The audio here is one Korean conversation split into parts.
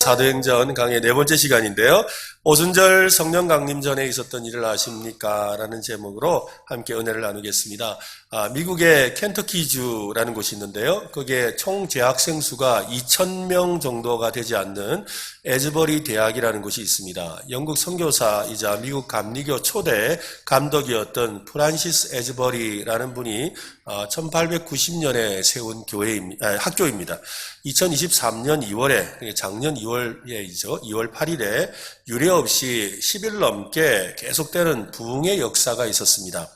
사도행전 강의 네 번째 시간인데요. 오순절 성령 강림전에 있었던 일을 아십니까? 라는 제목으로 함께 은혜를 나누겠습니다. 미국의 켄터키주라는 곳이 있는데요. 거기에 총 재학생 수가 2,000명 정도가 되지 않는 에즈버리 대학이라는 곳이 있습니다. 영국 선교사이자 미국 감리교 초대 감독이었던 프란시스 에즈버리라는 분이 1890년에 세운 학교입니다. 2023년 2월에, 작년 2월이죠. 2월 8일에 유례 없이 10일 넘게 계속되는 부흥의 역사가 있었습니다.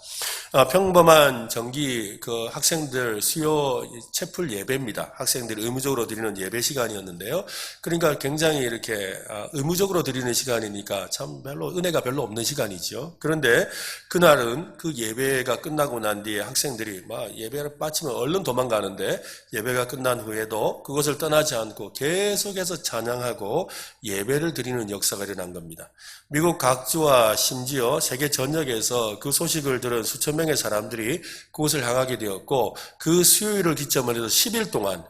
평범한 정기 학생들 수요 채플 예배입니다. 학생들이 의무적으로 드리는 예배 시간이었는데요. 그러니까 굉장히 이렇게 의무적으로 드리는 시간이니까 참 은혜가 별로 없는 시간이죠. 그런데 그날은 그 예배가 끝나고 난 뒤에 학생들이 예배를 마치면 얼른 도망가는데 예배가 끝난 후에도 그것을 떠나지 않고 계속해서 찬양하고 예배를 드리는 역사가 일어난 겁니다. 미국 각주와 심지어 세계 전역에서 그 소식을 들은 수천 명의 사람들이 그곳을 향하게 되었고, 그 수요일을 기점으로 해서 10일 동안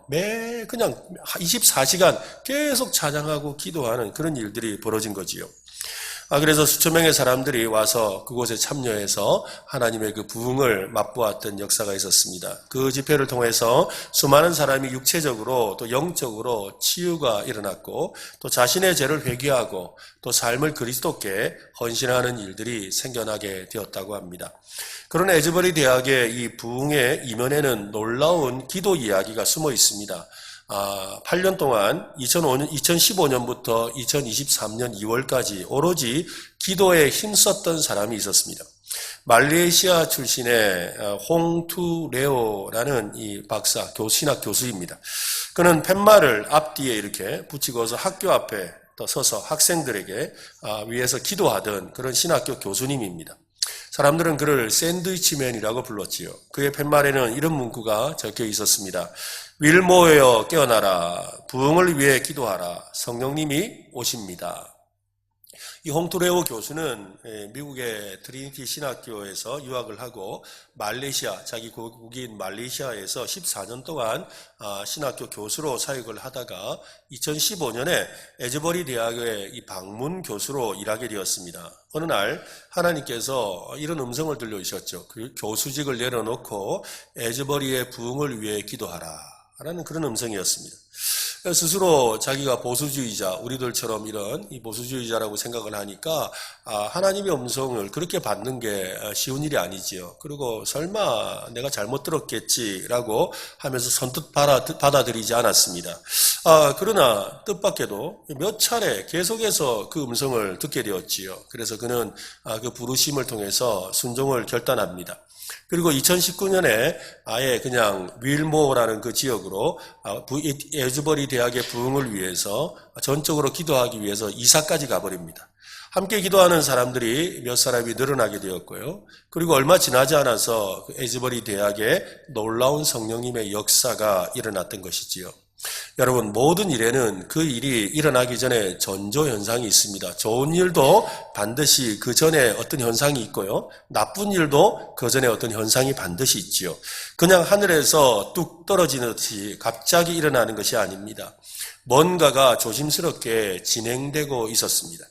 그냥 24시간 계속 찬양하고 기도하는 그런 일들이 벌어진 거지요. 그래서 수천 명의 사람들이 와서 그곳에 참여해서 하나님의 그 부흥을 맛보았던 역사가 있었습니다. 그 집회를 통해서 수많은 사람이 육체적으로 또 영적으로 치유가 일어났고, 또 자신의 죄를 회개하고 또 삶을 그리스도께 헌신하는 일들이 생겨나게 되었다고 합니다. 그런 에즈버리 대학의 이 부흥의 이면에는 놀라운 기도 이야기가 숨어 있습니다. 8년 동안 2015년부터 2023년 2월까지 오로지 기도에 힘썼던 사람이 있었습니다. 말레이시아 출신의 홍투레오라는 이 박사, 신학 교수입니다. 그는 팻말을 앞뒤에 이렇게 붙이고서 학교 앞에 또 서서 학생들에게 위해서 기도하던 그런 신학교 교수님입니다. 사람들은 그를 샌드위치맨이라고 불렀지요. 그의 팻말에는 이런 문구가 적혀 있었습니다. 윌모여 깨어나라. 부흥을 위해 기도하라. 성령님이 오십니다. 이 홍투레오 교수는 미국의 트리니티 신학교에서 유학을 하고 말레이시아, 자기 고국인 말레이시아에서 14년 동안 신학교 교수로 사역을 하다가 2015년에 에즈버리 대학의 이 방문 교수로 일하게 되었습니다. 어느 날 하나님께서 이런 음성을 들려주셨죠. 그 교수직을 내려놓고 에즈버리의 부흥을 위해 기도하라 라는 그런 음성이었습니다. 스스로 자기가 보수주의자, 우리들처럼 이런 이 보수주의자라고 생각을 하니까 하나님의 음성을 그렇게 받는 게 쉬운 일이 아니지요. 그리고 설마 내가 잘못 들었겠지라고 하면서 선뜻 받아들이지 않았습니다. 그러나 뜻밖에도 몇 차례 계속해서 그 음성을 듣게 되었지요. 그래서 그는 그 부르심을 통해서 순종을 결단합니다. 그리고 2019년에 아예 그냥 윌모라는 그 지역으로 에즈버리 대학의 부흥을 위해서 전적으로 기도하기 위해서 이사까지 가버립니다. 함께 기도하는 사람들이 몇 사람이 늘어나게 되었고요. 그리고 얼마 지나지 않아서 에즈버리 대학에 놀라운 성령님의 역사가 일어났던 것이지요. 여러분, 모든 일에는 그 일이 일어나기 전에 전조현상이 있습니다. 좋은 일도 반드시 그 전에 어떤 현상이 있고요. 나쁜 일도 그 전에 어떤 현상이 반드시 있지요. 그냥 하늘에서 뚝 떨어지듯이 갑자기 일어나는 것이 아닙니다. 뭔가가 조심스럽게 진행되고 있었습니다.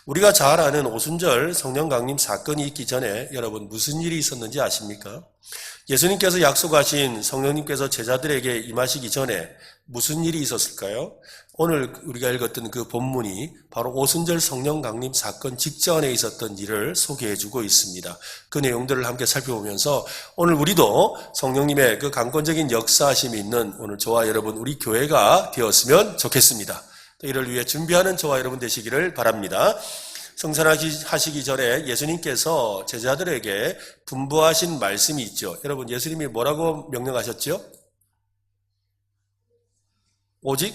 우리가 잘 아는 오순절 성령 강림 사건이 있기 전에 여러분 무슨 일이 있었는지 아십니까? 예수님께서 약속하신 성령님께서 제자들에게 임하시기 전에 무슨 일이 있었을까요? 오늘 우리가 읽었던 그 본문이 바로 오순절 성령 강림 사건 직전에 있었던 일을 소개해주고 있습니다. 그 내용들을 함께 살펴보면서 오늘 우리도 성령님의 그 강권적인 역사하심이 있는 오늘 저와 여러분 우리 교회가 되었으면 좋겠습니다. 이를 위해 준비하는 저와 여러분 되시기를 바랍니다. 성찬하시기 전에 예수님께서 제자들에게 분부하신 말씀이 있죠. 여러분, 예수님이 뭐라고 명령하셨죠? 오직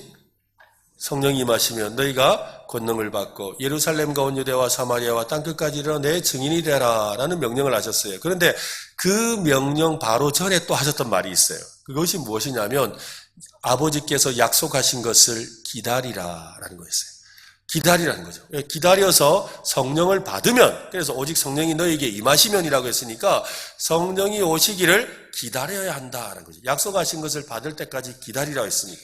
성령이 임하시면 너희가 권능을 받고 예루살렘과 온 유대와 사마리아와 땅끝까지 이르러 내 증인이 되라 라는 명령을 하셨어요. 그런데 그 명령 바로 전에 또 하셨던 말이 있어요. 그것이 무엇이냐면 아버지께서 약속하신 것을 기다리라 라는 거였어요. 기다리라는 거죠. 기다려서 성령을 받으면, 그래서 오직 성령이 너에게 임하시면이라고 했으니까 성령이 오시기를 기다려야 한다는 거죠. 약속하신 것을 받을 때까지 기다리라고 했으니까.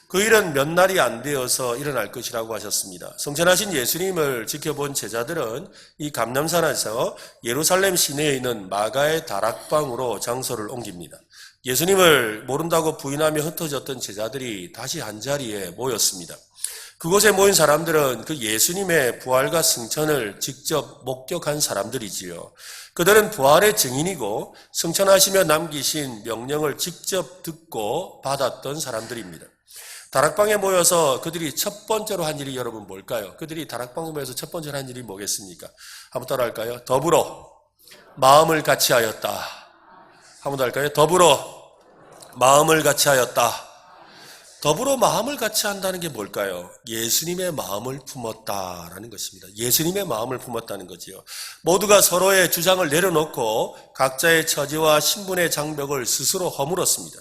그 일은 몇 날이 안 되어서 일어날 것이라고 하셨습니다. 성천하신 예수님을 지켜본 제자들은 이 감람산에서 예루살렘 시내에 있는 마가의 다락방으로 장소를 옮깁니다. 예수님을 모른다고 부인하며 흩어졌던 제자들이 다시 한자리에 모였습니다. 그곳에 모인 사람들은 그 예수님의 부활과 승천을 직접 목격한 사람들이지요. 그들은 부활의 증인이고 승천하시며 남기신 명령을 직접 듣고 받았던 사람들입니다. 다락방에 모여서 그들이 첫 번째로 한 일이 여러분 뭘까요? 그들이 다락방에 모여서 첫 번째로 한 일이 뭐겠습니까? 한번 따라할까요? 더불어 마음을 같이 하였다. 한번 더 할까요? 더불어 마음을 같이 하였다. 더불어 마음을 같이 한다는 게 뭘까요? 예수님의 마음을 품었다라는 것입니다. 예수님의 마음을 품었다는 거지요. 모두가 서로의 주장을 내려놓고 각자의 처지와 신분의 장벽을 스스로 허물었습니다.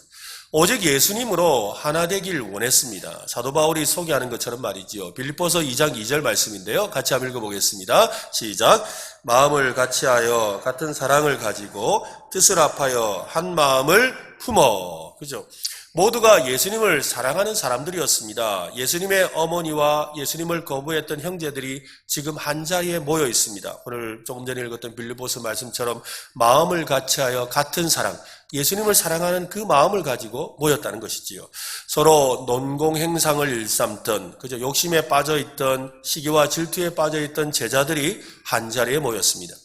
오직 예수님으로 하나 되길 원했습니다. 사도 바울이 소개하는 것처럼 말이지요. 빌립보서 2장 2절 말씀인데요. 같이 한번 읽어보겠습니다. 시작. 마음을 같이하여 같은 사랑을 가지고 뜻을 합하여 한 마음을 품어. 그죠? 모두가 예수님을 사랑하는 사람들이었습니다. 예수님의 어머니와 예수님을 거부했던 형제들이 지금 한자리에 모여 있습니다. 오늘 조금 전에 읽었던 빌립보서 말씀처럼 마음을 같이하여 같은 사랑, 예수님을 사랑하는 그 마음을 가지고 모였다는 것이지요. 서로 논공행상을 일삼던, 그저 욕심에 빠져있던, 시기와 질투에 빠져있던 제자들이 한자리에 모였습니다.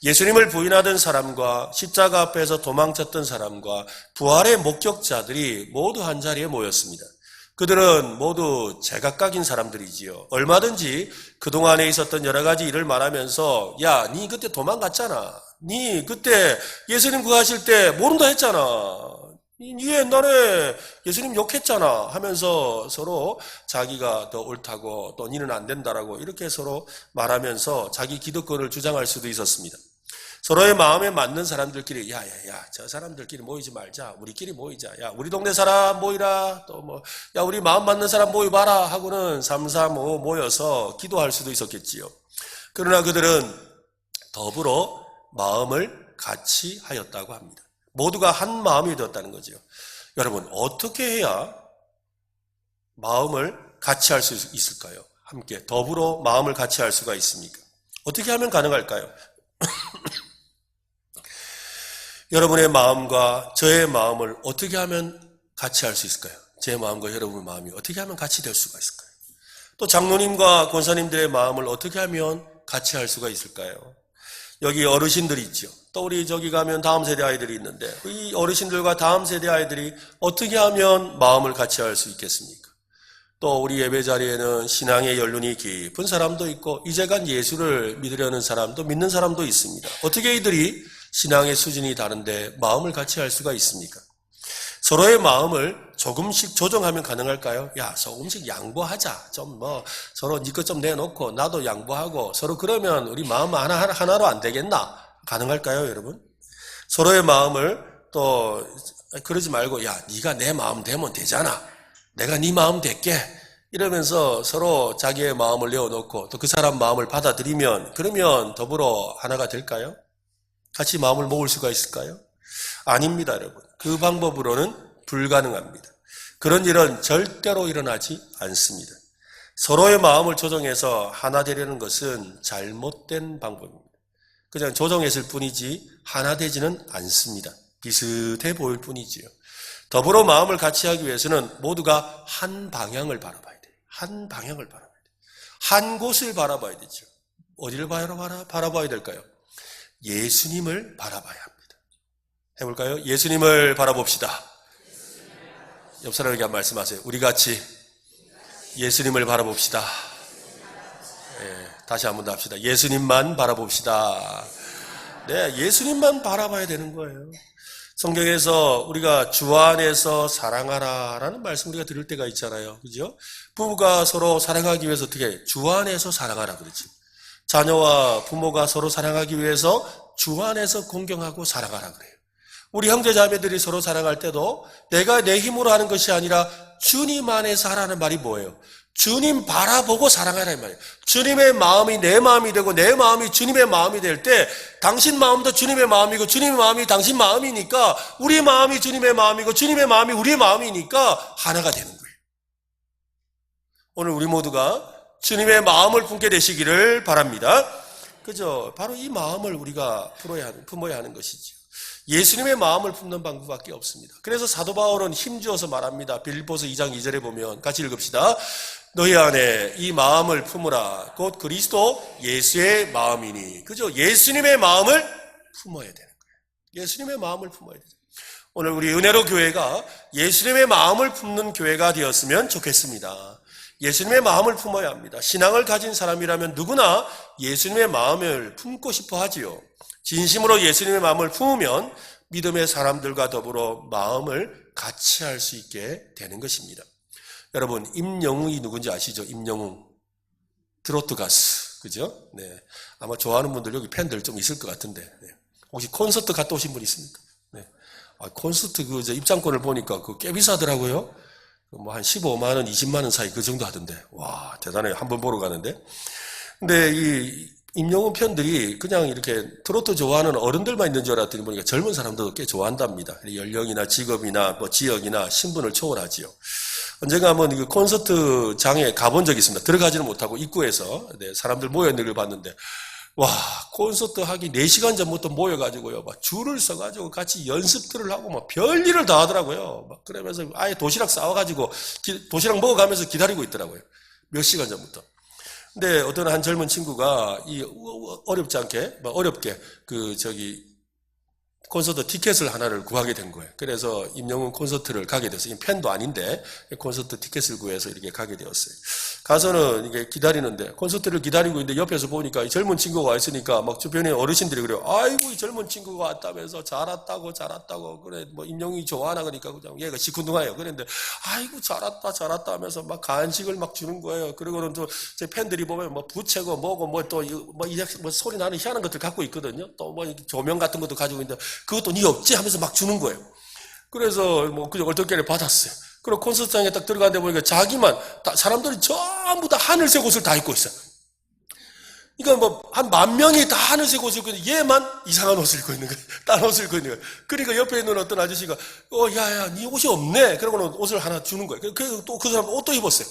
예수님을 부인하던 사람과 십자가 앞에서 도망쳤던 사람과 부활의 목격자들이 모두 한자리에 모였습니다. 그들은 모두 제각각인 사람들이지요. 얼마든지 그동안에 있었던 여러 가지 일을 말하면서 야, 니 그때 도망갔잖아. 니 그때 예수님 구하실 때 모른다 했잖아. 니 옛날에 예수님 욕했잖아 하면서 서로 자기가 더 옳다고 또 니는 안 된다라고 이렇게 서로 말하면서 자기 기득권을 주장할 수도 있었습니다. 서로의 마음에 맞는 사람들끼리 야야야 저 사람들끼리 모이지 말자. 우리끼리 모이자. 야 우리 동네 사람 모이라. 또 뭐 야 우리 마음 맞는 사람 모여봐라 하고는 3, 4, 5 모여서 기도할 수도 있었겠지요. 그러나 그들은 더불어 마음을 같이 하였다고 합니다. 모두가 한 마음이 되었다는 거죠. 여러분 어떻게 해야 마음을 같이 할 수 있을까요? 함께 더불어 마음을 같이 할 수가 있습니까? 어떻게 하면 가능할까요? 여러분의 마음과 저의 마음을 어떻게 하면 같이 할 수 있을까요? 제 마음과 여러분의 마음이 어떻게 하면 같이 될 수가 있을까요? 또 장로님과 권사님들의 마음을 어떻게 하면 같이 할 수가 있을까요? 여기 어르신들이 있죠. 또 우리 저기 가면 다음 세대 아이들이 있는데 이 어르신들과 다음 세대 아이들이 어떻게 하면 마음을 같이 할 수 있겠습니까? 또 우리 예배 자리에는 신앙의 연륜이 깊은 사람도 있고 이제간 예수를 믿으려는 사람도 믿는 사람도 있습니다. 어떻게 이들이 신앙의 수준이 다른데 마음을 같이 할 수가 있습니까? 서로의 마음을 조금씩 조정하면 가능할까요? 야, 조금씩 양보하자. 좀 서로 네 것 좀 내놓고 나도 양보하고 서로 그러면 우리 마음 하나로 안 되겠나? 가능할까요, 여러분? 서로의 마음을 또 그러지 말고 야, 네가 내 마음 되면 되잖아. 내가 네 마음 될게. 이러면서 서로 자기의 마음을 내어놓고 또 그 사람 마음을 받아들이면 그러면 더불어 하나가 될까요? 같이 마음을 모을 수가 있을까요? 아닙니다, 여러분. 그 방법으로는 불가능합니다. 그런 일은 절대로 일어나지 않습니다. 서로의 마음을 조정해서 하나 되려는 것은 잘못된 방법입니다. 그냥 조정했을 뿐이지 하나 되지는 않습니다. 비슷해 보일 뿐이지요. 더불어 마음을 같이 하기 위해서는 모두가 한 방향을 바라봐야 돼요. 한 방향을 바라봐야 돼요. 한 곳을 바라봐야 되죠. 어디를 바라봐야 될까요? 예수님을 바라봐야 합니다. 해볼까요? 예수님을 바라봅시다. 옆 사람에게 한 말씀하세요. 우리 같이 예수님을 바라봅시다. 네, 다시 한번 더 합시다. 예수님만 바라봅시다. 네, 예수님만 바라봐야 되는 거예요. 성경에서 우리가 주 안에서 사랑하라라는 말씀 우리가 들을 때가 있잖아요. 그죠? 부부가 서로 사랑하기 위해서 어떻게 주 안에서 사랑하라 그러지. 자녀와 부모가 서로 사랑하기 위해서 주 안에서 공경하고 사랑하라 그래요. 우리 형제 자매들이 서로 사랑할 때도 내가 내 힘으로 하는 것이 아니라 주님 안에서 하라는 말이 뭐예요? 주님 바라보고 사랑하라 이 말이에요. 주님의 마음이 내 마음이 되고 내 마음이 주님의 마음이 될 때 당신 마음도 주님의 마음이고 주님의 마음이 당신 마음이니까 우리 마음이 주님의 마음이고 주님의 마음이 우리의 마음이니까 하나가 되는 거예요. 오늘 우리 모두가 주님의 마음을 품게 되시기를 바랍니다. 그죠? 바로 이 마음을 우리가 품어야 하는 것이죠. 예수님의 마음을 품는 방법밖에 없습니다. 그래서 사도 바울은 힘주어서 말합니다. 빌립보서 2장 2절에 보면 같이 읽읍시다. 너희 안에 이 마음을 품으라. 곧 그리스도 예수의 마음이니. 그죠? 예수님의 마음을 품어야 되는 거예요. 예수님의 마음을 품어야 되죠. 오늘 우리 은혜로 교회가 예수님의 마음을 품는 교회가 되었으면 좋겠습니다. 예수님의 마음을 품어야 합니다. 신앙을 가진 사람이라면 누구나 예수님의 마음을 품고 싶어 하지요. 진심으로 예수님의 마음을 품으면 믿음의 사람들과 더불어 마음을 같이 할 수 있게 되는 것입니다. 여러분, 임영웅이 누군지 아시죠? 임영웅. 트로트 가수. 그죠? 네. 아마 좋아하는 분들 여기 팬들 좀 있을 것 같은데. 네. 혹시 콘서트 갔다 오신 분 있습니까? 네. 콘서트 입장권을 보니까 꽤 비싸더라고요. 뭐 한 15만 원, 20만 원 사이 그 정도 하던데. 와, 대단해요. 한번 보러 가는데. 근데 이 임영웅 팬들이 그냥 이렇게 트로트 좋아하는 어른들만 있는 줄 알았더니 보니까 젊은 사람들도 꽤 좋아한답니다. 연령이나 직업이나 뭐 지역이나 신분을 초월하지요. 언젠가 한번 그 콘서트장에 가본 적이 있습니다. 들어가지는 못하고 입구에서 사람들 모여있는 걸 봤는데, 와, 콘서트 하기 4시간 전부터 모여가지고요, 막 줄을 서가지고 같이 연습들을 하고 막 별일을 다 하더라고요. 막 그러면서 아예 도시락 싸와가지고 도시락 먹어가면서 기다리고 있더라고요. 몇 시간 전부터. 근데 어떤 한 젊은 친구가 어렵지 않게, 어렵게 콘서트 티켓을 하나를 구하게 된 거예요. 그래서 임영웅 콘서트를 가게 됐어요. 팬도 아닌데 콘서트 티켓을 구해서 이렇게 가게 되었어요. 가서는 이게 기다리는데 콘서트를 기다리고 있는데 옆에서 보니까 이 젊은 친구가 와 있으니까 막 주변에 어르신들이 그래요. 아이고 이 젊은 친구가 왔다면서 잘 왔다고 그래 뭐 임영웅이 좋아하나 그러니까 그냥 얘가 시큰둥해요. 그런데 아이고 잘 왔다 하면서 막 간식을 막 주는 거예요. 그리고는 또 제 팬들이 보면 뭐 부채고 뭐고 뭐 또 뭐 소리 나는 희한한 것들 갖고 있거든요. 또 뭐 조명 같은 것도 가지고 있는데 그것도 니 없지 하면서 막 주는 거예요. 그래서 뭐 그냥 얼떨결에 받았어요. 그리고 콘서트장에 딱 들어가는데 보니까 자기만 사람들이 전부 다 하늘색 옷을 다 입고 있어요. 그러니까 뭐 한 10,000명이 다 하늘색 옷을 입고 있는데 얘만 이상한 옷을 입고 있는 거예요. 딴 옷을 입고 있는 거예요. 그러니까 옆에 있는 어떤 아저씨가 야야 니 옷이 없네. 그러고는 옷을 하나 주는 거예요. 그래서 또 그 사람 옷도 입었어요.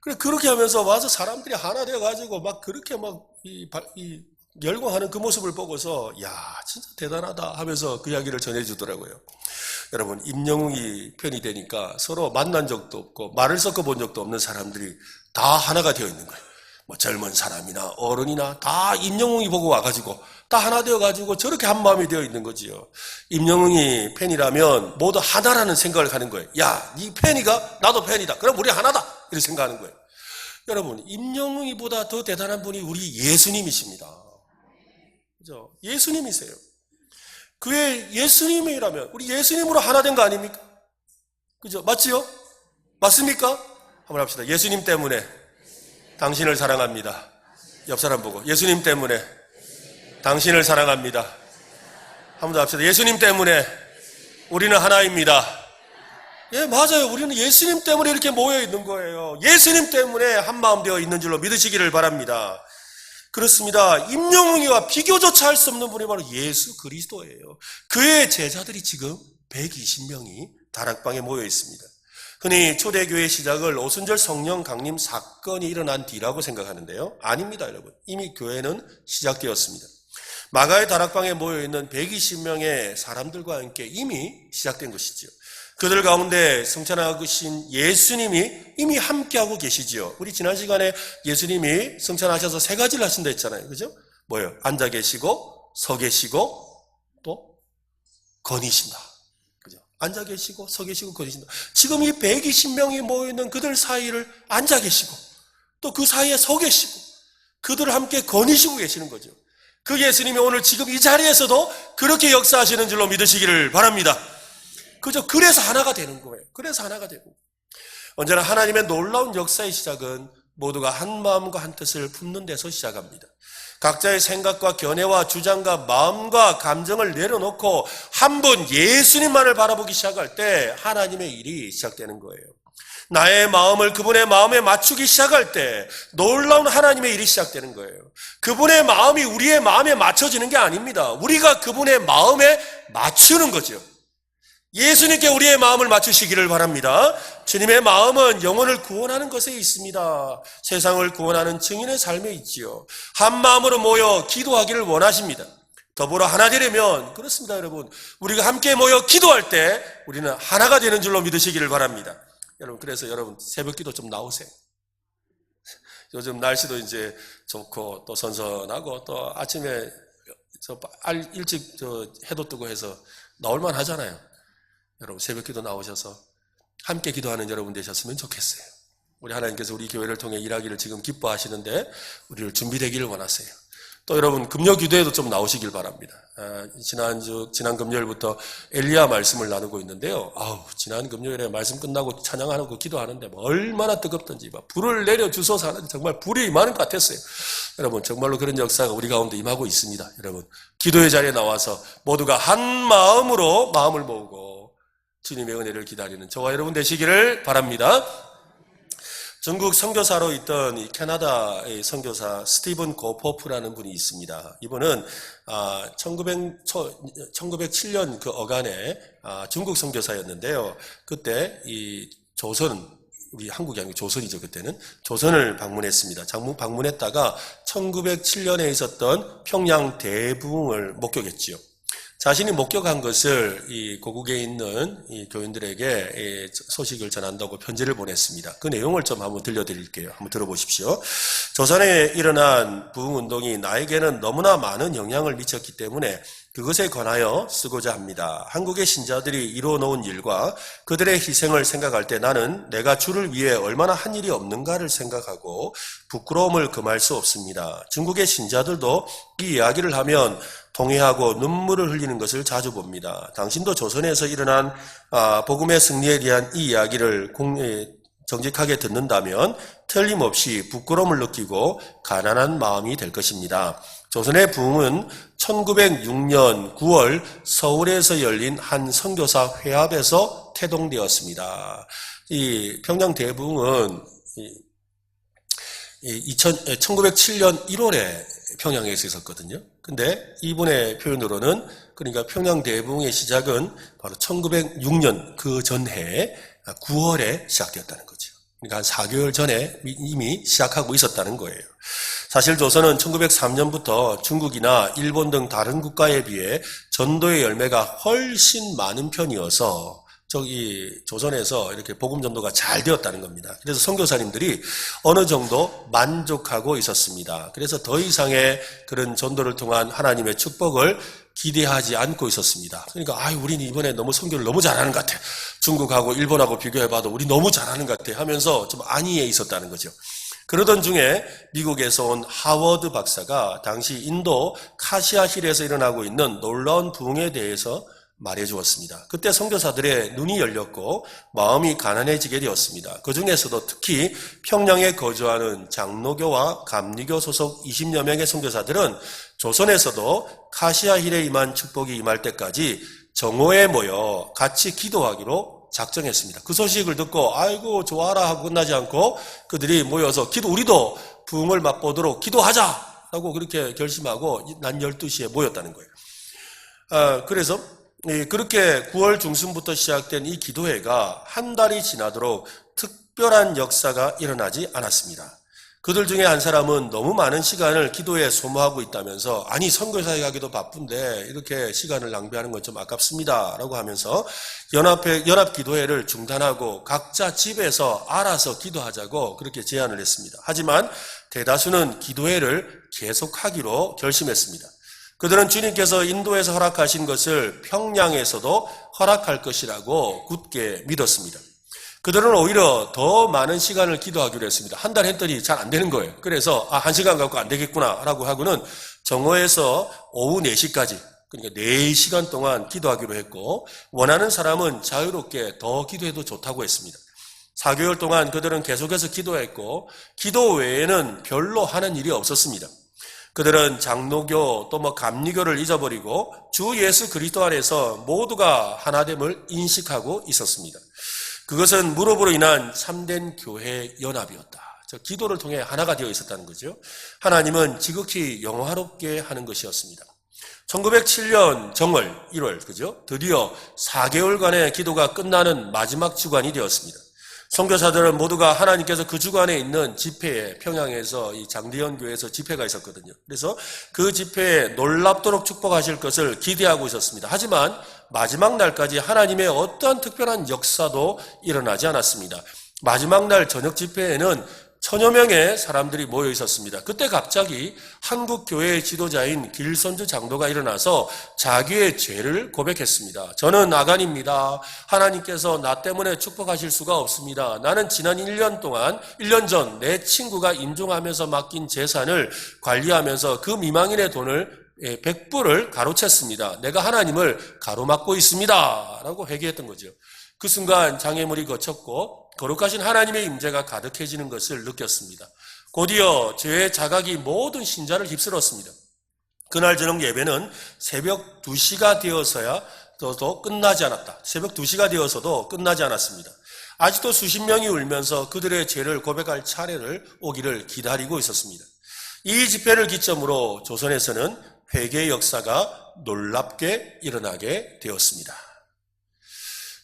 그렇게 하면서 와서 사람들이 하나 되어가지고 막 그렇게 막 열광하는 그 모습을 보고서 야 진짜 대단하다 하면서 그 이야기를 전해주더라고요. 여러분 임영웅이 편이 되니까 서로 만난 적도 없고 말을 섞어본 적도 없는 사람들이 다 하나가 되어 있는 거예요. 뭐 젊은 사람이나 어른이나 다 임영웅이 보고 와가지고 다 하나 되어가지고 저렇게 한 마음이 되어 있는 거지요. 임영웅이 팬이라면 모두 하나라는 생각을 하는 거예요. 야, 네 팬이가 나도 팬이다. 그럼 우리 하나다. 이렇게 생각하는 거예요. 여러분 임영웅이보다 더 대단한 분이 우리 예수님이십니다. 그죠? 예수님이세요. 그의 예수님이라면 우리 예수님으로 하나 된 거 아닙니까? 그죠? 맞지요? 맞습니까? 한번 합시다. 예수님 때문에 당신을 사랑합니다. 옆 사람 보고 예수님 때문에 당신을 사랑합니다. 한번 더 합시다. 예수님 때문에 우리는 하나입니다. 예, 맞아요. 우리는 예수님 때문에 이렇게 모여 있는 거예요. 예수님 때문에 한마음 되어 있는 줄로 믿으시기를 바랍니다. 그렇습니다. 임영웅이와 비교조차 할 수 없는 분이 바로 예수 그리스도예요. 그의 제자들이 지금 120명이 다락방에 모여 있습니다. 흔히 초대교회 시작을 오순절 성령 강림 사건이 일어난 뒤라고 생각하는데요. 아닙니다, 여러분. 이미 교회는 시작되었습니다. 마가의 다락방에 모여있는 120명의 사람들과 함께 이미 시작된 것이지요. 그들 가운데 성찬하신 예수님이 이미 함께하고 계시지요. 우리 지난 시간에 예수님이 성찬하셔서 3가지를 하신다 했잖아요. 그죠? 뭐예요? 앉아 계시고, 서 계시고, 또 거니신다. 그죠? 앉아 계시고, 서 계시고, 거니신다. 지금 이 120명이 모여있는 그들 사이를 앉아 계시고, 또 그 사이에 서 계시고, 그들을 함께 거니시고 계시는 거죠. 그 예수님이 오늘 지금 이 자리에서도 그렇게 역사하시는 줄로 믿으시기를 바랍니다. 그래서 하나가 되는 거예요. 그래서 하나가 되고. 언제나 하나님의 놀라운 역사의 시작은 모두가 한 마음과 한 뜻을 품는 데서 시작합니다. 각자의 생각과 견해와 주장과 마음과 감정을 내려놓고 한 분 예수님만을 바라보기 시작할 때 하나님의 일이 시작되는 거예요. 나의 마음을 그분의 마음에 맞추기 시작할 때 놀라운 하나님의 일이 시작되는 거예요. 그분의 마음이 우리의 마음에 맞춰지는 게 아닙니다. 우리가 그분의 마음에 맞추는 거죠. 예수님께 우리의 마음을 맞추시기를 바랍니다. 주님의 마음은 영혼을 구원하는 것에 있습니다. 세상을 구원하는 증인의 삶에 있지요. 한 마음으로 모여 기도하기를 원하십니다. 더불어 하나 되려면 그렇습니다, 여러분. 우리가 함께 모여 기도할 때 우리는 하나가 되는 줄로 믿으시기를 바랍니다. 여러분, 그래서 여러분 새벽 기도 좀 나오세요. 요즘 날씨도 이제 좋고 또 선선하고 또 아침에 일찍 해도 뜨고 해서 나올만 하잖아요. 여러분 새벽 기도 나오셔서 함께 기도하는 여러분 되셨으면 좋겠어요. 우리 하나님께서 우리 교회를 통해 일하기를 지금 기뻐하시는데 우리를 준비되기를 원하세요. 또 여러분 금요 기도에도 좀 나오시길 바랍니다. 지난 금요일부터 엘리야 말씀을 나누고 있는데요. 지난 금요일에 말씀 끝나고 찬양하고 기도하는데 얼마나 뜨겁던지 불을 내려주소서 하는 정말 불이 많은 것 같았어요. 여러분 정말로 그런 역사가 우리 가운데 임하고 있습니다. 여러분 기도의 자리에 나와서 모두가 한 마음으로 마음을 모으고 주님의 은혜를 기다리는 저와 여러분 되시기를 바랍니다. 중국 선교사로 있던 이 캐나다의 선교사 스티븐 고포프라는 분이 있습니다. 이분은 1907년 그 어간에 중국 선교사였는데요. 그때 이 조선, 우리 한국이 아니고 조선이죠. 그때는 조선을 방문했습니다. 방문했다가 1907년에 있었던 평양 대붕을 목격했지요. 자신이 목격한 것을 이 고국에 있는 이 교인들에게 소식을 전한다고 편지를 보냈습니다. 그 내용을 좀 한번 들려드릴게요. 한번 들어보십시오. 조선에 일어난 부흥운동이 나에게는 너무나 많은 영향을 미쳤기 때문에 그것에 관하여 쓰고자 합니다. 한국의 신자들이 이루어놓은 일과 그들의 희생을 생각할 때 나는 내가 주를 위해 얼마나 한 일이 없는가를 생각하고 부끄러움을 금할 수 없습니다. 중국의 신자들도 이 이야기를 하면 동의하고 눈물을 흘리는 것을 자주 봅니다. 당신도 조선에서 일어난 복음의 승리에 대한 이 이야기를 정직하게 듣는다면 틀림없이 부끄러움을 느끼고 가난한 마음이 될 것입니다. 조선의 부흥은 1906년 9월 서울에서 열린 한 선교사 회합에서 태동되었습니다. 이 평양 대부흥은 1907년 1월에 평양에서 있었거든요. 근데 이분의 표현으로는 그러니까 평양 대부흥의 시작은 바로 1906년 그 전해 9월에 시작되었다는 거죠. 그러니까 한 4개월 전에 이미 시작하고 있었다는 거예요. 사실 조선은 1903년부터 중국이나 일본 등 다른 국가에 비해 전도의 열매가 훨씬 많은 편이어서 조선에서 이렇게 복음 전도가 잘 되었다는 겁니다. 그래서 선교사님들이 어느 정도 만족하고 있었습니다. 그래서 더 이상의 그런 전도를 통한 하나님의 축복을 기대하지 않고 있었습니다. 그러니까 우리는 이번에 너무 선교를 너무 잘하는 것 같아. 중국하고 일본하고 비교해봐도 우리 너무 잘하는 것 같아 하면서 좀 안위에 있었다는 거죠. 그러던 중에 미국에서 온 하워드 박사가 당시 인도 카시아 힐에서 일어나고 있는 놀라운 부흥에 대해서 말해 주었습니다. 그때 선교사들의 눈이 열렸고 마음이 가난해지게 되었습니다. 그 중에서도 특히 평양에 거주하는 장로교와 감리교 소속 20여 명의 선교사들은 조선에서도 카시아 힐에 임한 축복이 임할 때까지 정오에 모여 같이 기도하기로 작정했습니다. 그 소식을 듣고 아이고 좋아라 하고 끝나지 않고 그들이 모여서 우리도 부흥을 맛보도록 기도하자라고 그렇게 결심하고 낮 12시에 모였다는 거예요. 그래서 그렇게 9월 중순부터 시작된 이 기도회가 한 달이 지나도록 특별한 역사가 일어나지 않았습니다. 그들 중에 한 사람은 너무 많은 시간을 기도에 소모하고 있다면서 선교사에 가기도 바쁜데 이렇게 시간을 낭비하는 건 좀 아깝습니다 라고 하면서 연합기도회를 중단하고 각자 집에서 알아서 기도하자고 그렇게 제안을 했습니다. 하지만 대다수는 기도회를 계속하기로 결심했습니다. 그들은 주님께서 인도에서 허락하신 것을 평양에서도 허락할 것이라고 굳게 믿었습니다. 그들은 오히려 더 많은 시간을 기도하기로 했습니다. 한 달 했더니 잘 안 되는 거예요. 그래서 1시간 갖고 안 되겠구나 라고 하고는 정오에서 오후 4시까지 그러니까 4시간 동안 기도하기로 했고 원하는 사람은 자유롭게 더 기도해도 좋다고 했습니다. 4개월 동안 그들은 계속해서 기도했고 기도 외에는 별로 하는 일이 없었습니다. 그들은 장로교 또 감리교를 잊어버리고 주 예수 그리스도 안에서 모두가 하나됨을 인식하고 있었습니다. 그것은 무릎으로 인한 참된 교회 연합이었다. 기도를 통해 하나가 되어 있었다는 거죠. 하나님은 지극히 영화롭게 하는 것이었습니다. 1907년 정월 1월, 그죠? 드디어 4개월간의 기도가 끝나는 마지막 주간이 되었습니다. 선교사들은 모두가 하나님께서 그 주간에 있는 집회에, 평양에서 이 장대현 교회에서 집회가 있었거든요. 그래서 그 집회에 놀랍도록 축복하실 것을 기대하고 있었습니다. 하지만 마지막 날까지 하나님의 어떠한 특별한 역사도 일어나지 않았습니다. 마지막 날 저녁 집회에는 1000여 명의 사람들이 모여 있었습니다. 그때 갑자기 한국 교회의 지도자인 길선주 장로가 일어나서 자기의 죄를 고백했습니다. 저는 아간입니다. 하나님께서 나 때문에 축복하실 수가 없습니다. 나는 지난 1년 전 내 친구가 임종하면서 맡긴 재산을 관리하면서 그 미망인의 돈을 100불을 가로챘습니다. 내가 하나님을 가로막고 있습니다. 라고 회개했던 거죠. 그 순간 장애물이 거쳤고 거룩하신 하나님의 임재가 가득해지는 것을 느꼈습니다. 곧이어 죄의 자각이 모든 신자를 휩쓸었습니다. 그날 저녁 예배는 새벽 2시가 되어서도 끝나지 않았다. 새벽 2시가 되어서도 끝나지 않았습니다. 아직도 수십 명이 울면서 그들의 죄를 고백할 차례를 오기를 기다리고 있었습니다. 이 집회를 기점으로 조선에서는 회개의 역사가 놀랍게 일어나게 되었습니다.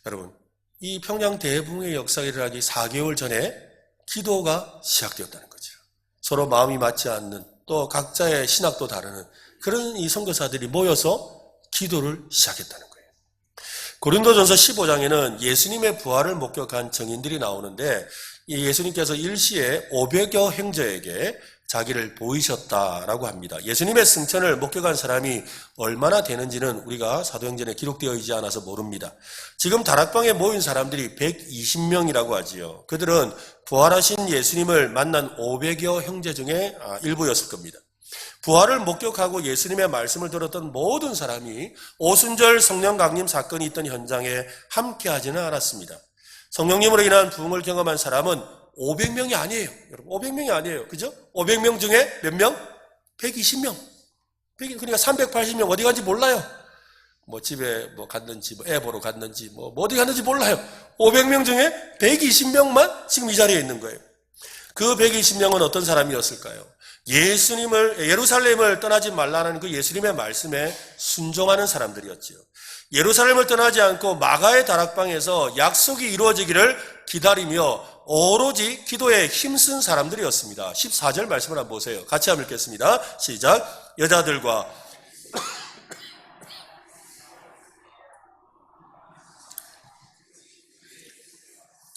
여러분, 이 평양 대붕의 역사가 일어나기 4개월 전에 기도가 시작되었다는 거죠. 서로 마음이 맞지 않는, 또 각자의 신학도 다르는 그런 이 선교사들이 모여서 기도를 시작했다는 거예요. 고린도전서 15장에는 예수님의 부활을 목격한 증인들이 나오는데 이 예수님께서 일시에 500여 행저에게 자기를 보이셨다라고 합니다. 예수님의 승천을 목격한 사람이 얼마나 되는지는 우리가 사도행전에 기록되어 있지 않아서 모릅니다. 지금 다락방에 모인 사람들이 120명이라고 하지요. 그들은 부활하신 예수님을 만난 500여 형제 중에 일부였을 겁니다. 부활을 목격하고 예수님의 말씀을 들었던 모든 사람이 오순절 성령 강림 사건이 있던 현장에 함께하지는 않았습니다. 성령님으로 인한 부흥을 경험한 사람은 500명이 아니에요. 여러분, 500명이 아니에요. 그죠? 500명 중에 몇 명? 120명. 그러니까 380명 어디 간지 몰라요. 뭐 집에 뭐 갔는지, 뭐 애 보러 갔는지, 뭐 어디 갔는지 몰라요. 500명 중에 120명만 지금 이 자리에 있는 거예요. 그 120명은 어떤 사람이었을까요? 예루살렘을 떠나지 말라는 그 예수님의 말씀에 순종하는 사람들이었지요. 예루살렘을 떠나지 않고 마가의 다락방에서 약속이 이루어지기를 기다리며 오로지 기도에 힘쓴 사람들이었습니다. 14절 말씀을 한번 보세요. 같이 한번 읽겠습니다. 시작. 여자들과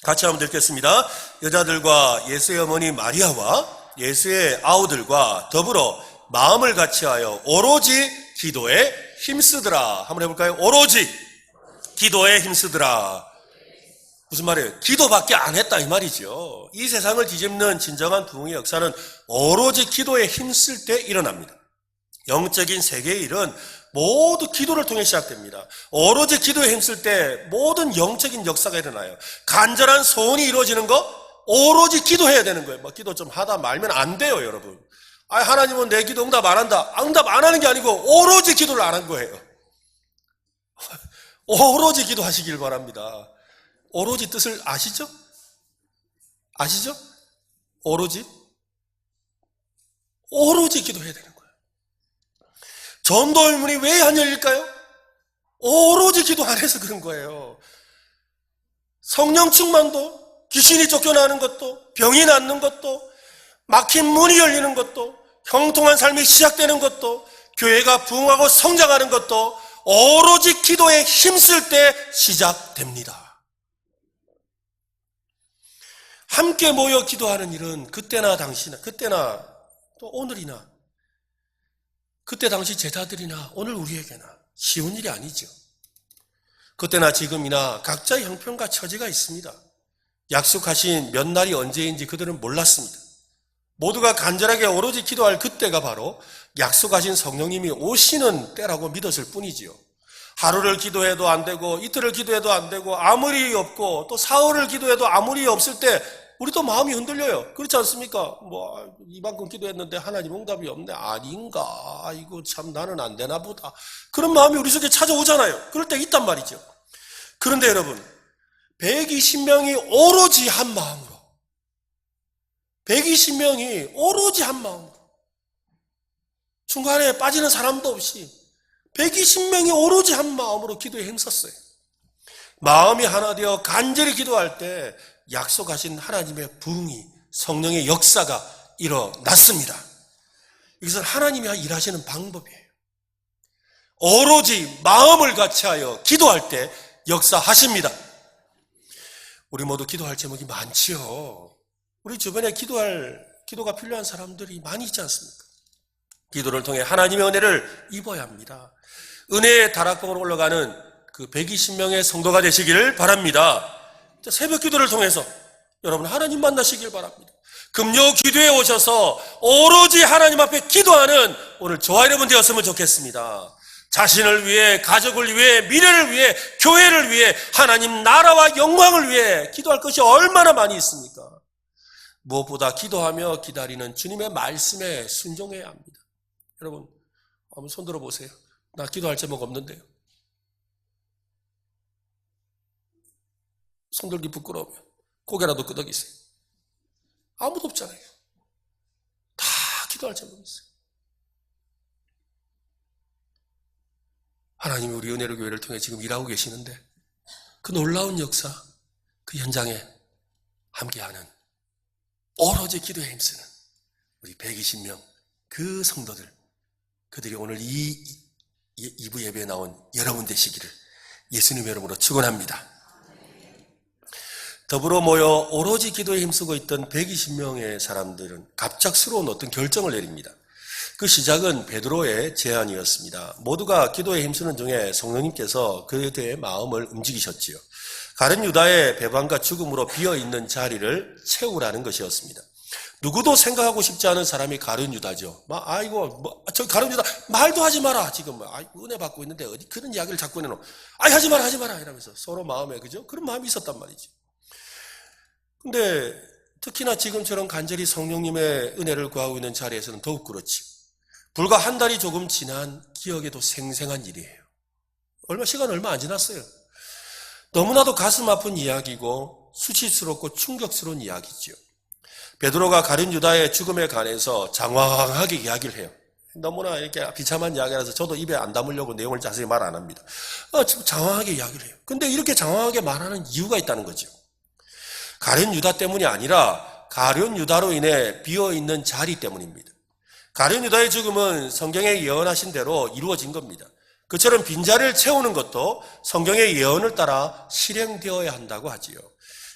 같이 한번 읽겠습니다. 여자들과 예수의 어머니 마리아와 예수의 아우들과 더불어 마음을 같이하여 오로지 기도에 힘쓰더라. 한번 해볼까요? 오로지 기도에 힘쓰더라. 무슨 말이에요? 기도밖에 안 했다 이 말이죠. 이 세상을 뒤집는 진정한 부흥의 역사는 오로지 기도에 힘쓸 때 일어납니다. 영적인 세계의 일은 모두 기도를 통해 시작됩니다. 오로지 기도에 힘쓸 때 모든 영적인 역사가 일어나요. 간절한 소원이 이루어지는 거 오로지 기도해야 되는 거예요. 뭐 기도 좀 하다 말면 안 돼요, 여러분. 하나님은 내 기도 응답 안 한다. 응답 안 하는 게 아니고 오로지 기도를 안 한 거예요. 오로지 기도하시길 바랍니다. 오로지 뜻을 아시죠? 아시죠? 오로지 기도해야 되는 거예요. 전도의 문이 왜 안 열릴까요? 오로지 기도 안 해서 그런 거예요. 성령 충만도, 귀신이 쫓겨나는 것도, 병이 낫는 것도, 막힌 문이 열리는 것도, 형통한 삶이 시작되는 것도, 교회가 부흥하고 성장하는 것도 오로지 기도에 힘쓸 때 시작됩니다. 함께 모여 기도하는 일은 그때나 또 오늘이나 그때 당시 제자들이나 오늘 우리에게나 쉬운 일이 아니죠. 그때나 지금이나 각자의 형편과 처지가 있습니다. 약속하신 몇 날이 언제인지 그들은 몰랐습니다. 모두가 간절하게 오로지 기도할 그때가 바로 약속하신 성령님이 오시는 때라고 믿었을 뿐이지요. 하루를 기도해도 안 되고 이틀을 기도해도 안 되고 아무리 없고 또 사흘을 기도해도 아무리 없을 때 우리도 마음이 흔들려요. 그렇지 않습니까? 뭐 이만큼 기도했는데 하나님 응답이 없네. 아닌가? 이거 참 나는 안 되나 보다. 그런 마음이 우리 속에 찾아오잖아요. 그럴 때 있단 말이죠. 그런데 여러분 120명이 오로지 한 마음으로 120명이 오로지 한 마음으로 중간에 빠지는 사람도 없이 120명이 오로지 한 마음으로 기도에 힘썼어요. 마음이 하나 되어 간절히 기도할 때 약속하신 하나님의 부흥이, 성령의 역사가 일어났습니다. 이것은 하나님이 일하시는 방법이에요. 오로지 마음을 같이하여 기도할 때 역사하십니다. 우리 모두 기도할 제목이 많지요. 우리 주변에 기도가 필요한 사람들이 많이 있지 않습니까? 기도를 통해 하나님의 은혜를 입어야 합니다. 은혜의 다락방으로 올라가는 그 120명의 성도가 되시기를 바랍니다. 새벽 기도를 통해서 여러분 하나님 만나시길 바랍니다. 금요 기도에 오셔서 오로지 하나님 앞에 기도하는 오늘 저와 여러분 되었으면 좋겠습니다. 자신을 위해, 가족을 위해, 미래를 위해, 교회를 위해, 하나님 나라와 영광을 위해 기도할 것이 얼마나 많이 있습니까? 무엇보다 기도하며 기다리는 주님의 말씀에 순종해야 합니다. 여러분 한번 손 들어보세요. 나 기도할 제목 없는데요. 손 들기 부끄러우면 고개라도 끄덕이세요. 아무도 없잖아요. 다 기도할 제목이 있어요. 하나님이 우리 은혜로 교회를 통해 지금 일하고 계시는데 그 놀라운 역사, 그 현장에 함께하는 오로지 기도에 힘쓰는 우리 120명 그 성도들, 그들이 오늘 이 2부 예배에 나온 여러분 되시기를 예수님의 이름으로 축원합니다. 더불어 모여 오로지 기도에 힘쓰고 있던 120명의 사람들은 갑작스러운 어떤 결정을 내립니다. 그 시작은 베드로의 제안이었습니다. 모두가 기도에 힘쓰는 중에 성령님께서 그들의 마음을 움직이셨지요. 가룟 유다의 배반과 죽음으로 비어있는 자리를 채우라는 것이었습니다. 누구도 생각하고 싶지 않은 사람이 가룟 유다죠. 저 가룟 유다 말도 하지 마라. 지금 은혜 받고 있는데 어디 그런 이야기를 자꾸 내놓. 하지 마라 이러면서 서로 마음에 그죠? 그런 마음이 있었단 말이죠. 근데 특히나 지금처럼 간절히 성령님의 은혜를 구하고 있는 자리에서는 더욱 그렇지. 불과 한 달이 조금 지난 기억에도 생생한 일이에요. 시간 얼마 안 지났어요. 너무나도 가슴 아픈 이야기고 수치스럽고 충격스러운 이야기죠. 베드로가 가룟 유다의 죽음에 관해서 장황하게 이야기를 해요. 너무나 이렇게 비참한 이야기라서 저도 입에 안 담으려고 내용을 자세히 말 안 합니다. 지금 장황하게 이야기를 해요. 근데 이렇게 장황하게 말하는 이유가 있다는 거죠. 가룟 유다 때문이 아니라 가룟 유다로 인해 비어있는 자리 때문입니다. 가룟 유다의 죽음은 성경에 예언하신 대로 이루어진 겁니다. 그처럼 빈자리를 채우는 것도 성경의 예언을 따라 실행되어야 한다고 하지요.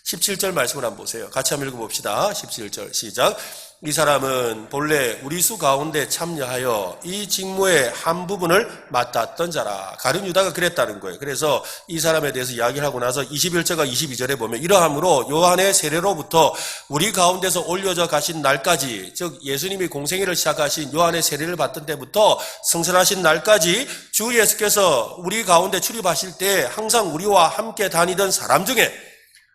17절 말씀을 한번 보세요. 같이 한번 읽어봅시다. 17절 시작. 이 사람은 본래 우리 수 가운데 참여하여 이 직무의 한 부분을 맡았던 자라. 가룟 유다가 그랬다는 거예요. 그래서 이 사람에 대해서 이야기를 하고 나서 21절과 22절에 보면 이러함으로 요한의 세례로부터 우리 가운데서 올려져 가신 날까지, 즉 예수님이 공생애를 시작하신 요한의 세례를 받던 때부터 승천하신 날까지 주 예수께서 우리 가운데 출입하실 때 항상 우리와 함께 다니던 사람 중에,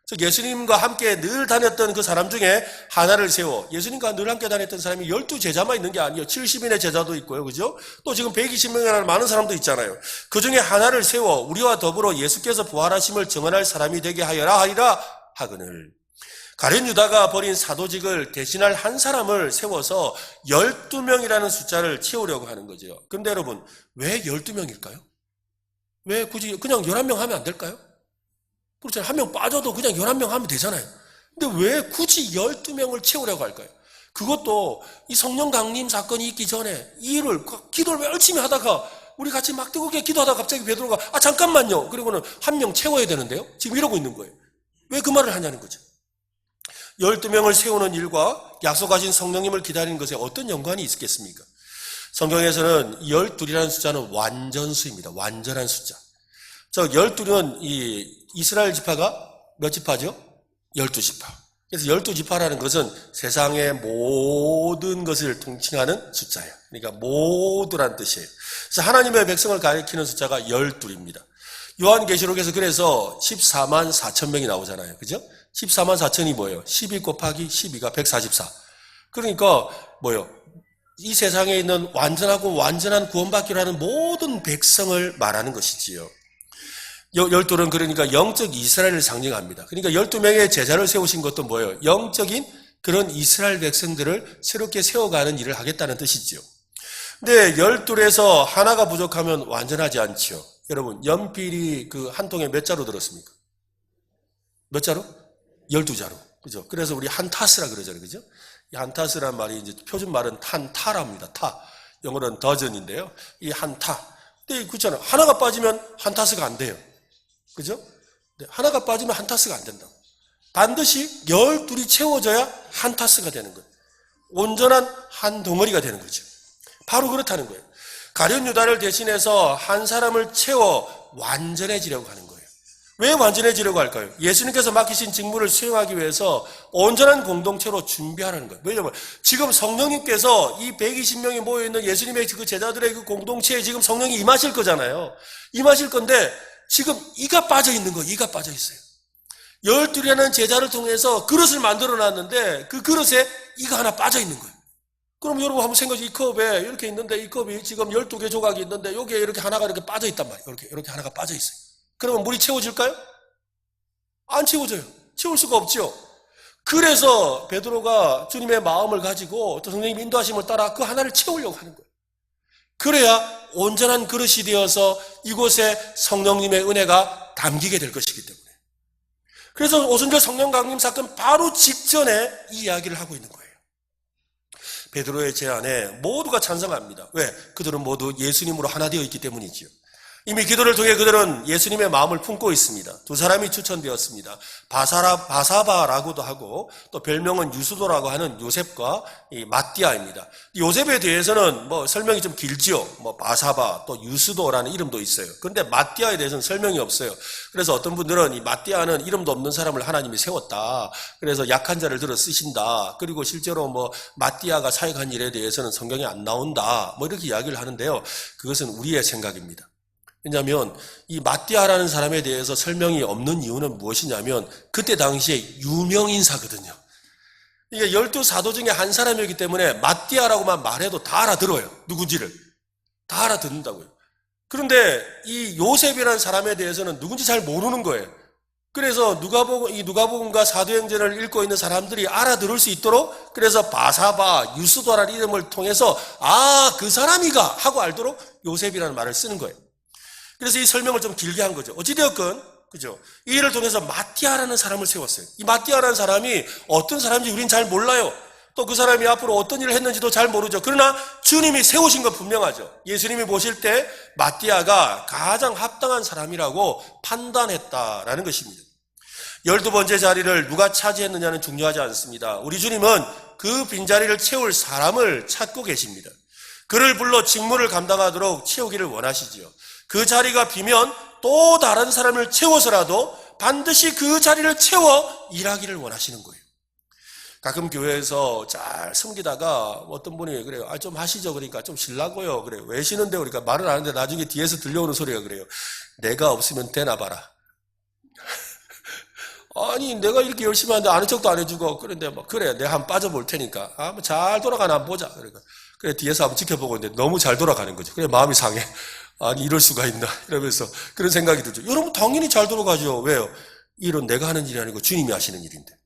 즉 예수님과 함께 늘 다녔던 그 사람 중에 하나를 세워, 예수님과 늘 함께 다녔던 사람이 12제자만 있는 게 아니에요. 70인의 제자도 있고요. 그죠? 또 지금 120명이라는 많은 사람도 있잖아요. 그 중에 하나를 세워 우리와 더불어 예수께서 부활하심을 증언할 사람이 되게 하리라 하거늘. 가룟 유다가 버린 사도직을 대신할 한 사람을 세워서 12명이라는 숫자를 채우려고 하는 거죠. 그런데 여러분, 왜 12명일까요? 왜 굳이 그냥 11명 하면 안 될까요? 그렇잖아요. 한 명 빠져도 그냥 11명 하면 되잖아요. 근데 왜 굳이 12명을 채우려고 할까요? 그것도 이 성령 강림 사건이 있기 전에 이 일을, 기도를 열심히 하다가 우리 같이 막 뜨겁게 기도하다가 갑자기 베드로가 잠깐만요. 그리고는 한 명 채워야 되는데요. 지금 이러고 있는 거예요. 왜 그 말을 하냐는 거죠. 12명을 세우는 일과 약속하신 성령님을 기다리는 것에 어떤 연관이 있겠습니까? 성경에서는 12이라는 숫자는 완전수입니다. 완전한 숫자. 저 12는 이 이스라엘 지파가 몇 지파죠? 12지파. 그래서 12지파라는 것은 세상의 모든 것을 통칭하는 숫자예요. 그러니까 모두란 뜻이에요. 그래서 하나님의 백성을 가리키는 숫자가 12입니다. 요한계시록에서 그래서 14만 4천 명이 나오잖아요. 그죠? 14만 4천이 뭐예요? 12 곱하기 12가 144. 그러니까 뭐예요? 이 세상에 있는 완전하고 완전한 구원받기로 하는 모든 백성을 말하는 것이지요. 12는 그러니까 영적 이스라엘을 상징합니다. 그러니까 12명의 제자를 세우신 것도 뭐예요? 영적인 그런 이스라엘 백성들을 새롭게 세워가는 일을 하겠다는 뜻이지요. 근데 12에서 하나가 부족하면 완전하지 않지요. 여러분, 연필이 그 한 통에 몇 자루 들었습니까? 몇 자루? 12자루. 그죠? 그래서 우리 한타스라 그러잖아요. 그죠? 이 한타스란 말이 이제 표준 말은 타랍니다. 타. 영어로는 더전인데요. 이 한타. 근데 그렇잖아요. 하나가 빠지면 한타스가 안 돼요. 그죠? 하나가 빠지면 한타스가 안 된다고. 반드시 12이 채워져야 한타스가 되는 거예요. 온전한 한 덩어리가 되는 거죠. 바로 그렇다는 거예요. 가룟 유다를 대신해서 한 사람을 채워 완전해지려고 하는 거예요. 왜 완전해지려고 할까요? 예수님께서 맡기신 직무를 수행하기 위해서 온전한 공동체로 준비하라는 거예요. 왜냐하면 지금 성령님께서 이 120명이 모여있는 예수님의 그 제자들의 그 공동체에 지금 성령이 임하실 거잖아요. 임하실 건데 지금 이가 빠져 있는 거예요. 이가 빠져 있어요. 12라는 제자를 통해서 그릇을 만들어 놨는데 그 그릇에 이가 하나 빠져 있는 거예요. 그럼 여러분 한번 생각해. 이 컵에 이렇게 있는데 이 컵이 지금 12개 조각이 있는데 여기에 이렇게 하나가 이렇게 빠져 있단 말이에요. 이렇게 하나가 빠져 있어요. 그러면 물이 채워질까요? 안 채워져요. 채울 수가 없죠. 그래서 베드로가 주님의 마음을 가지고 또 성령님 인도하심을 따라 그 하나를 채우려고 하는 거예요. 그래야 온전한 그릇이 되어서 이곳에 성령님의 은혜가 담기게 될 것이기 때문에. 그래서 오순절 성령 강림 사건 바로 직전에 이 이야기를 하고 있는 거예요. 베드로의 제안에 모두가 찬성합니다. 왜? 그들은 모두 예수님으로 하나 되어 있기 때문이지요. 이미 기도를 통해 그들은 예수님의 마음을 품고 있습니다. 두 사람이 추천되었습니다. 바사바라고도 하고 또 별명은 유수도라고 하는 요셉과 이 마띠아입니다. 요셉에 대해서는 뭐 설명이 좀 길지요. 뭐 바사바 또 유수도라는 이름도 있어요. 그런데 마띠아에 대해서는 설명이 없어요. 그래서 어떤 분들은 이 마띠아는 이름도 없는 사람을 하나님이 세웠다. 그래서 약한 자를 들어 쓰신다. 그리고 실제로 뭐 마띠아가 사역한 일에 대해서는 성경에 안 나온다. 뭐 이렇게 이야기를 하는데요. 그것은 우리의 생각입니다. 왜냐하면 이 마띠아라는 사람에 대해서 설명이 없는 이유는 무엇이냐면 그때 당시에 유명인사거든요. 이게 12사도 중에 한 사람이기 때문에 마띠아라고만 말해도 다 알아들어요. 누군지를. 다 알아듣는다고요. 그런데 이 요셉이라는 사람에 대해서는 누군지 잘 모르는 거예요. 그래서 누가복음과 사도행전을 읽고 있는 사람들이 알아들을 수 있도록 그래서 바사바, 유스도라는 이름을 통해서 그 사람이가 하고 알도록 요셉이라는 말을 쓰는 거예요. 그래서 이 설명을 좀 길게 한 거죠. 어찌되었건, 그죠? 이 일을 통해서 마띠아라는 사람을 세웠어요. 이 마띠아라는 사람이 어떤 사람인지 우린 잘 몰라요. 또 그 사람이 앞으로 어떤 일을 했는지도 잘 모르죠. 그러나 주님이 세우신 건 분명하죠. 예수님이 보실 때 마띠아가 가장 합당한 사람이라고 판단했다라는 것입니다. 12번째 자리를 누가 차지했느냐는 중요하지 않습니다. 우리 주님은 그 빈자리를 채울 사람을 찾고 계십니다. 그를 불러 직무를 감당하도록 채우기를 원하시지요. 그 자리가 비면 또 다른 사람을 채워서라도 반드시 그 자리를 채워 일하기를 원하시는 거예요. 가끔 교회에서 잘 섬기다가 어떤 분이 그래요. 좀 하시죠. 그러니까 좀 쉬려고요. 그래요. 왜 쉬는데? 그러니까 말을 안 하는데 나중에 뒤에서 들려오는 소리가 그래요. 내가 없으면 되나 봐라. 아니 내가 이렇게 열심히 하는데 아는 척도 안 해주고 그런데 뭐 그래 내가 한번 빠져볼 테니까 한번 잘 돌아가나 한번 보자. 그러니까 그래 뒤에서 한번 지켜보고 있는데 너무 잘 돌아가는 거죠. 그래 마음이 상해. 아니 이럴 수가 있나 이러면서 그런 생각이 들죠. 여러분 당연히 잘 돌아가죠. 왜요? 일은 내가 하는 일이 아니고 주님이 하시는 일인데.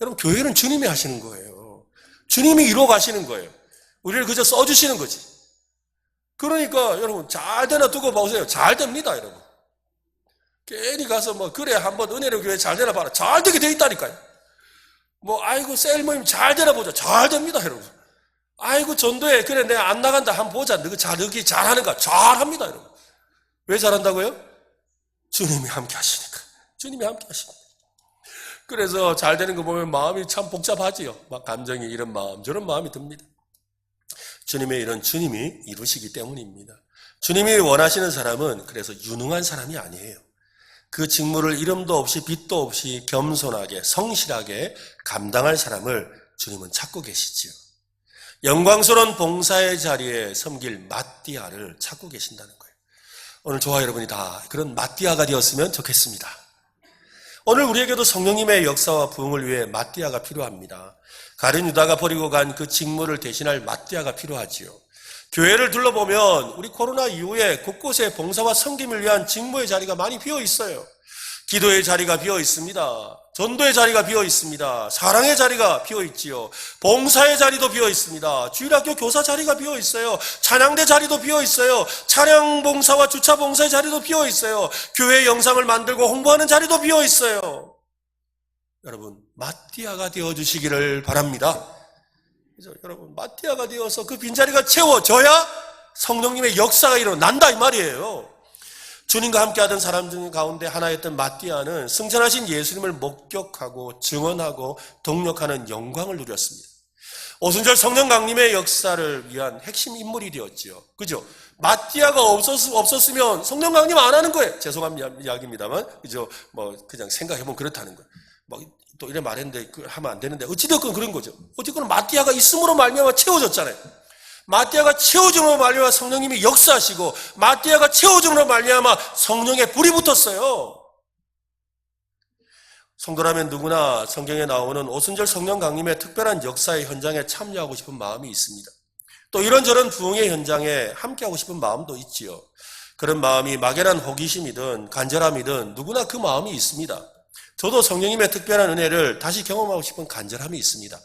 여러분 교회는 주님이 하시는 거예요. 주님이 이루어 가시는 거예요. 우리를 그저 써주시는 거지. 그러니까 여러분 잘 되나 두고 보세요. 잘 됩니다 여러분. 괜히 가서 뭐 그래 한번 은혜로 교회 잘 되나 봐라. 잘 되게 돼 있다니까요. 뭐 아이고 셀 모임 잘 되나 보자. 잘 됩니다 여러분. 아이고 전도회 그래 내가 안 나간다 한번 보자. 너희 잘하는가? 잘합니다 여러분. 왜 잘한다고요? 주님이 함께 하시니까. 주님이 함께 하십니다. 그래서 잘 되는 거 보면 마음이 참 복잡하지요. 막 감정이 이런 마음 저런 마음이 듭니다. 주님의 일은 주님이 이루시기 때문입니다. 주님이 원하시는 사람은 그래서 유능한 사람이 아니에요. 그 직무를 이름도 없이 빛도 없이 겸손하게 성실하게 감당할 사람을 주님은 찾고 계시지요. 영광스러운 봉사의 자리에 섬길 마띠아를 찾고 계신다는 거예요. 오늘 저와 여러분이 다 그런 마띠아가 되었으면 좋겠습니다. 오늘 우리에게도 성령님의 역사와 부흥을 위해 마띠아가 필요합니다. 가룟 유다가 버리고 간 그 직무를 대신할 마띠아가 필요하지요. 교회를 둘러보면 우리 코로나 이후에 곳곳에 봉사와 섬김을 위한 직무의 자리가 많이 비어 있어요. 기도의 자리가 비어 있습니다. 전도의 자리가 비어 있습니다. 사랑의 자리가 비어 있지요. 봉사의 자리도 비어 있습니다. 주일학교 교사 자리가 비어 있어요. 찬양대 자리도 비어 있어요. 차량 봉사와 주차 봉사의 자리도 비어 있어요. 교회 영상을 만들고 홍보하는 자리도 비어 있어요. 여러분, 마띠아가 되어 주시기를 바랍니다. 그래서 여러분, 마띠아가 되어서 그 빈자리가 채워져야 성령님의 역사가 일어난다 이 말이에요. 주님과 함께하던 사람 가운데 하나였던 마띠아는 승천하신 예수님을 목격하고 증언하고 동력하는 영광을 누렸습니다. 오순절 성령 강림의 역사를 위한 핵심 인물이 되었지요. 그죠? 마띠아가 없었으면 성령 강림 안 하는 거예요. 죄송한 이야기입니다만, 그죠? 그냥 생각해보면 그렇다는 거예요. 또 이래 말했는데 하면 안 되는데 어찌됐건 그런 거죠. 어쨌건 마띠아가 있음으로 말미암아 채워졌잖아요. 마띠아가 채워줌으로 말미암아 성령님이 역사하시고 마띠아가 채워줌으로 말미암아 성령의 불이 붙었어요. 성도라면 누구나 성경에 나오는 오순절 성령 강림의 특별한 역사의 현장에 참여하고 싶은 마음이 있습니다. 또 이런저런 부흥의 현장에 함께하고 싶은 마음도 있지요. 그런 마음이 막연한 호기심이든 간절함이든 누구나 그 마음이 있습니다. 저도 성령님의 특별한 은혜를 다시 경험하고 싶은 간절함이 있습니다.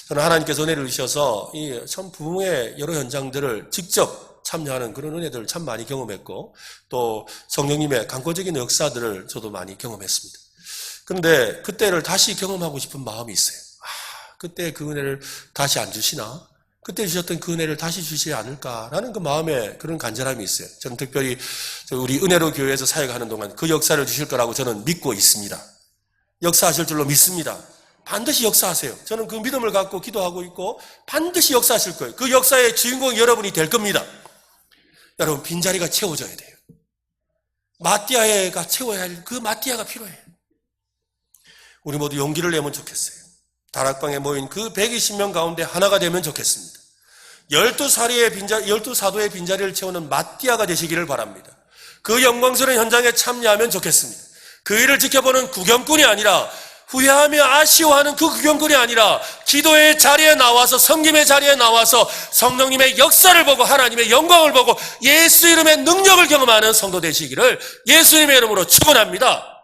저는 하나님께서 은혜를 주셔서 이 참 부흥의 여러 현장들을 직접 참여하는 그런 은혜들을 참 많이 경험했고 또 성령님의 강권적인 역사들을 저도 많이 경험했습니다. 그런데 그때를 다시 경험하고 싶은 마음이 있어요. 그때 그 은혜를 다시 안 주시나? 그때 주셨던 그 은혜를 다시 주시지 않을까라는 그 마음에 그런 간절함이 있어요. 저는 특별히 우리 은혜로 교회에서 사역하는 동안 그 역사를 주실 거라고 저는 믿고 있습니다. 역사하실 줄로 믿습니다. 반드시 역사하세요. 저는 그 믿음을 갖고 기도하고 있고 반드시 역사하실 거예요. 그 역사의 주인공이 여러분이 될 겁니다. 여러분, 빈자리가 채워져야 돼요. 마띠아가 채워야 할 그 마띠아가 필요해요. 우리 모두 용기를 내면 좋겠어요. 다락방에 모인 그 120명 가운데 하나가 되면 좋겠습니다. 12사도의 빈자리를 채우는 마띠아가 되시기를 바랍니다. 그 영광스러운 현장에 참여하면 좋겠습니다. 그 일을 지켜보는 구경꾼이 아니라 후회하며 아쉬워하는 그 구경꾼이 아니라 기도의 자리에 나와서 섬김의 자리에 나와서 성령님의 역사를 보고 하나님의 영광을 보고 예수 이름의 능력을 경험하는 성도 되시기를 예수님의 이름으로 축원합니다.